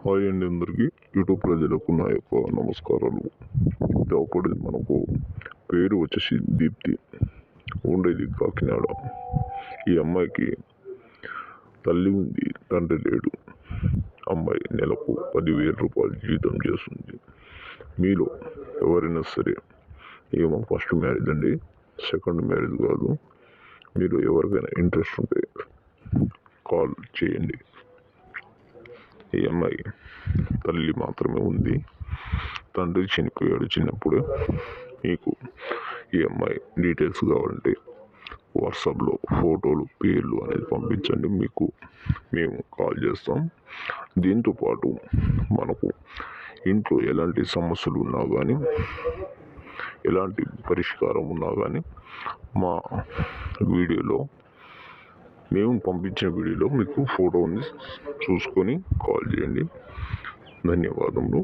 Hi అండి అందరికీ YouTube ప్రజలకు నా యొక్క నమస్కారాలు. ఒకటి మనకు పేరు వచ్చేసి దీప్తి, ఉండేది కాకినాడ. ఈ అమ్మాయికి తల్లి ఉంది, తండ్రి లేడు. అమ్మాయి నెలకు 10,000 రూపాయలు జీతం చేస్తుంది. మీలో ఎవరైనా సరే, ఏమో ఫస్ట్ మ్యారేజ్ అండి, సెకండ్ మ్యారేజ్ కాదు, మీరు ఎవరికైనా ఇంట్రెస్ట్ ఉంటే కాల్ చేయండి. ఈ అమ్మాయి తల్లి మాత్రమే ఉంది, తండ్రి చనిపోయాడు చిన్నప్పుడే. మీకు ఈ అమ్మాయి డీటెయిల్స్ కావాలంటే వాట్సాప్లో ఫోటోలు, పేర్లు అనేది పంపించండి, మీకు మేము కాల్ చేస్తాం. దీంతోపాటు మనకు ఇంట్లో ఎలాంటి సమస్యలు ఉన్నా కానీ, ఎలాంటి పరిష్కారం ఉన్నా కానీ మా వీడియోలో, మేము పంపించిన వీడియోలో మీకు ఫోటోని చూసుకొని కాల్ చేయండి. ధన్యవాదములు.